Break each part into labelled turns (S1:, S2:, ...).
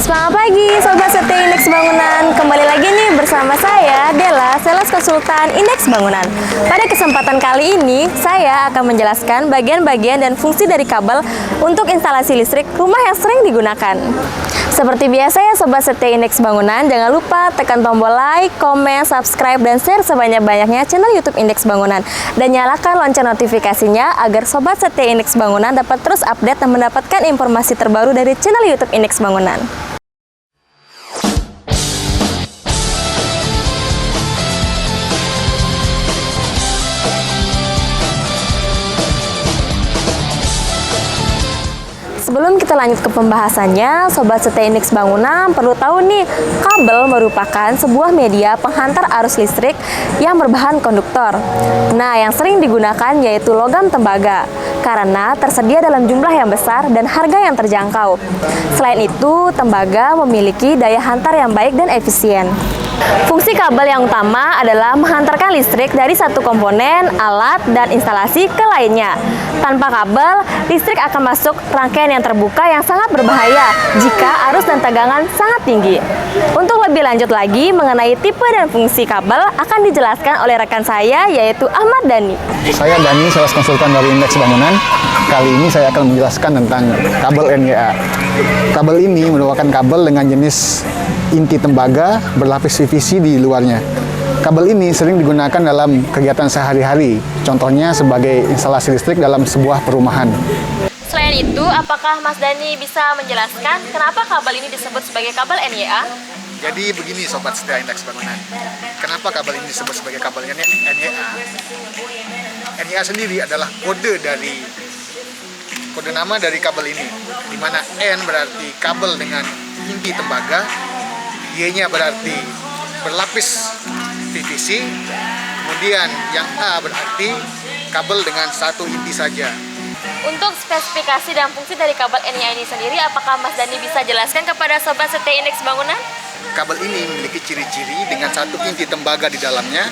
S1: Selamat pagi Sobat Setia Indeks Bangunan. Kembali lagi nih bersama saya Della, Sales Konsultan Indeks Bangunan. Pada kesempatan kali ini saya akan menjelaskan bagian-bagian dan fungsi dari kabel untuk instalasi listrik rumah yang sering digunakan. Seperti biasa ya Sobat Setia Indeks Bangunan, jangan lupa tekan tombol like, komen, subscribe, dan share sebanyak-banyaknya channel YouTube Indeks Bangunan. Dan nyalakan lonceng notifikasinya agar Sobat Setia Indeks Bangunan dapat terus update dan mendapatkan informasi terbaru dari channel YouTube Indeks Bangunan. Sebelum kita lanjut ke pembahasannya, Sobat Setia Indeks Bangunan perlu tahu nih, kabel merupakan sebuah media penghantar arus listrik yang berbahan konduktor. Nah, yang sering digunakan yaitu logam tembaga, karena tersedia dalam jumlah yang besar dan harga yang terjangkau. Selain itu, tembaga memiliki daya hantar yang baik dan efisien. Fungsi kabel yang utama adalah menghantarkan listrik dari satu komponen, alat, dan instalasi ke lainnya. Tanpa kabel, listrik akan masuk rangkaian yang terbuka yang sangat berbahaya jika arus dan tegangan sangat tinggi. Untuk lebih lanjut lagi mengenai tipe dan fungsi kabel akan dijelaskan oleh rekan saya yaitu Ahmad Dhani.
S2: Saya Dhani, sales konsultan dari Indeks Bangunan. Kali ini saya akan menjelaskan tentang kabel NYA. Kabel ini merupakan kabel dengan jenis inti tembaga berlapis PVC di luarnya. Kabel ini sering digunakan dalam kegiatan sehari-hari, contohnya sebagai instalasi listrik dalam sebuah perumahan.
S1: Selain itu, apakah Mas Dhani bisa menjelaskan kenapa kabel ini disebut sebagai kabel NYA?
S2: Jadi begini Sobat Setia Indeks Bangunan, kenapa kabel ini disebut sebagai kabel NYA? NYA sendiri adalah kode nama dari kabel ini, di mana N berarti kabel dengan inti tembaga, Y-nya berarti berlapis PVC, kemudian yang A berarti kabel dengan satu inti saja.
S1: Untuk spesifikasi dan fungsi dari kabel NYA ini sendiri, apakah Mas Dhani bisa jelaskan kepada Sobat Setia Indeks Bangunan?
S2: Kabel ini memiliki ciri-ciri dengan satu inti tembaga di dalamnya,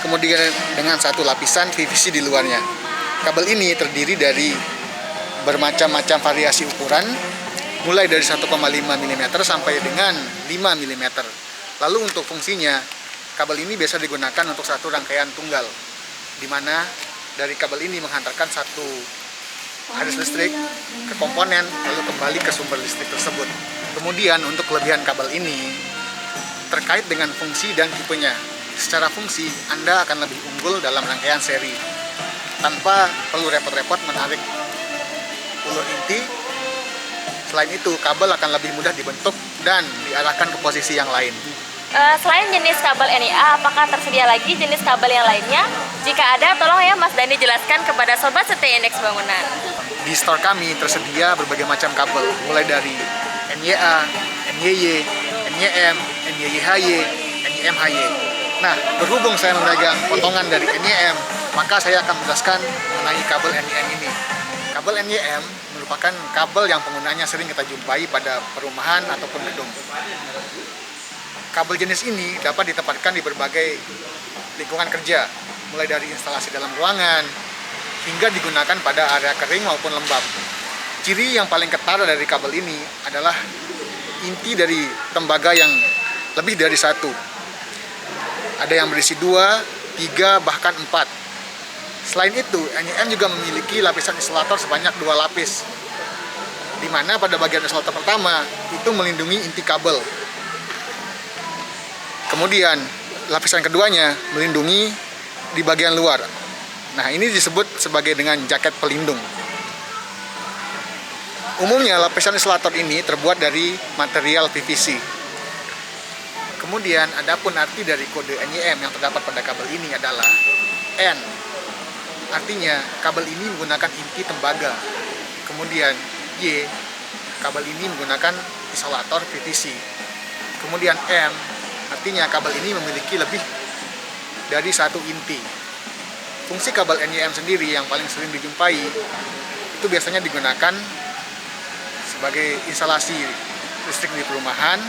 S2: kemudian dengan satu lapisan PVC di luarnya. Kabel ini terdiri dari bermacam-macam variasi ukuran, mulai dari 1,5 mm sampai dengan 5 mm. Lalu untuk fungsinya, kabel ini biasa digunakan untuk satu rangkaian tunggal, di mana dari kabel ini menghantarkan satu arus listrik ke komponen, lalu kembali ke sumber listrik tersebut. Kemudian untuk kelebihan kabel ini terkait dengan fungsi dan tipenya. Secara fungsi, Anda akan lebih unggul dalam rangkaian seri, tanpa perlu repot-repot menarik ulur inti. Selain itu, kabel akan lebih mudah dibentuk dan diarahkan ke posisi yang lain.
S1: Selain jenis kabel NYA, apakah tersedia lagi jenis kabel yang lainnya? Jika ada, tolong ya Mas Dhani jelaskan kepada Sobat Setia Indeks Bangunan.
S2: Di store kami tersedia berbagai macam kabel, mulai dari NYA, NYY, NYM, NYYHY, NYMHY. Nah, berhubung saya memegang potongan dari NYM, maka saya akan menjelaskan mengenai kabel NYM ini. Kabel NYM merupakan kabel yang penggunanya sering kita jumpai pada perumahan ataupun gedung. Kabel jenis ini dapat ditempatkan di berbagai lingkungan kerja, mulai dari instalasi dalam ruangan, hingga digunakan pada area kering maupun lembab. Ciri yang paling ketara dari kabel ini adalah inti dari tembaga yang lebih dari satu. Ada yang berisi 2, 3, bahkan 4. Selain itu, NYM juga memiliki lapisan isolator sebanyak 2 lapis, di mana pada bagian isolator pertama itu melindungi inti kabel. Kemudian lapisan keduanya melindungi di bagian luar. Nah, ini disebut sebagai dengan jaket pelindung. Umumnya lapisan isolator ini terbuat dari material PVC. Kemudian adapun arti dari kode NYM yang terdapat pada kabel ini adalah N. Artinya kabel ini menggunakan inti tembaga. Kemudian Y, kabel ini menggunakan isolator PVC. Kemudian M, artinya kabel ini memiliki lebih dari satu inti. Fungsi kabel NYM sendiri yang paling sering dijumpai itu biasanya digunakan sebagai instalasi listrik di perumahan,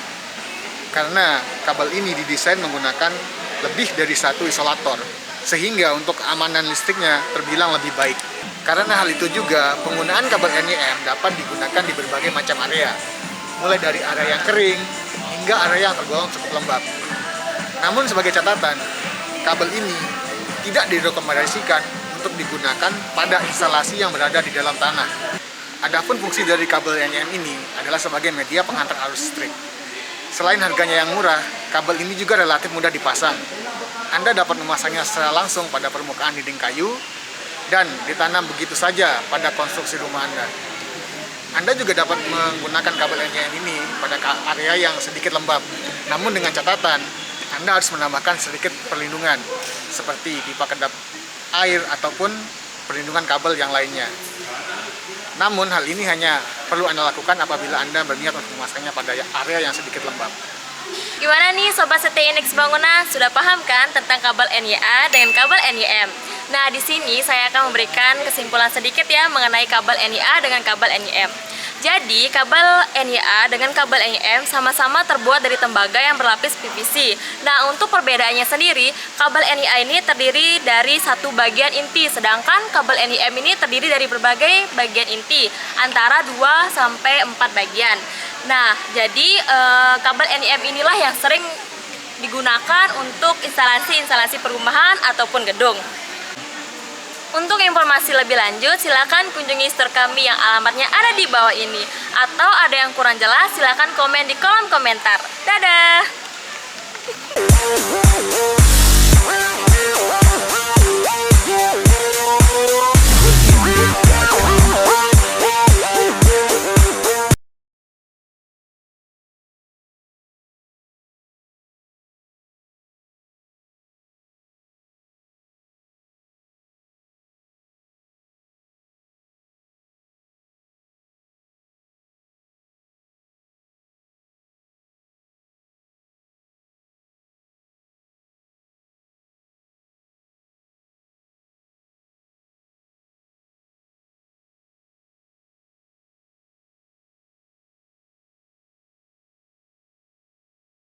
S2: karena kabel ini didesain menggunakan lebih dari satu isolator, sehingga untuk keamanan listriknya terbilang lebih baik. Karena hal itu juga, penggunaan kabel NYM dapat digunakan di berbagai macam area, mulai dari area yang kering hingga area yang tergolong cukup lembab. Namun sebagai catatan, kabel ini tidak direkomendasikan untuk digunakan pada instalasi yang berada di dalam tanah. Adapun fungsi dari kabel NIM ini adalah sebagai media penghantar arus listrik. Selain harganya yang murah, kabel ini juga relatif mudah dipasang. Anda dapat memasangnya secara langsung pada permukaan dinding kayu dan ditanam begitu saja pada konstruksi rumah Anda. Anda juga dapat menggunakan kabel NIM ini pada area yang sedikit lembab. Namun dengan catatan, Anda harus menambahkan sedikit perlindungan seperti pipa kedap air ataupun perlindungan kabel yang lainnya. Namun hal ini hanya perlu Anda lakukan apabila Anda berniat untuk memasangnya pada area yang sedikit lembab.
S1: Gimana nih Sobat Setia Indeks Bangunan? Sudah paham kan tentang kabel NIA dengan kabel NIM? Nah, di sini saya akan memberikan kesimpulan sedikit ya mengenai kabel NIA dengan kabel NIM. Jadi, kabel NIA dengan kabel NIM sama-sama terbuat dari tembaga yang berlapis PVC. Nah, untuk perbedaannya sendiri, kabel NIA ini terdiri dari satu bagian inti, sedangkan kabel NIM ini terdiri dari berbagai bagian inti, antara 2 sampai 4 bagian. Nah, jadi kabel NIM inilah yang sering digunakan untuk instalasi-instalasi perumahan ataupun gedung. Untuk informasi lebih lanjut, silakan kunjungi store kami yang alamatnya ada di bawah ini. Atau ada yang kurang jelas, silakan komen di kolom komentar. Dadah!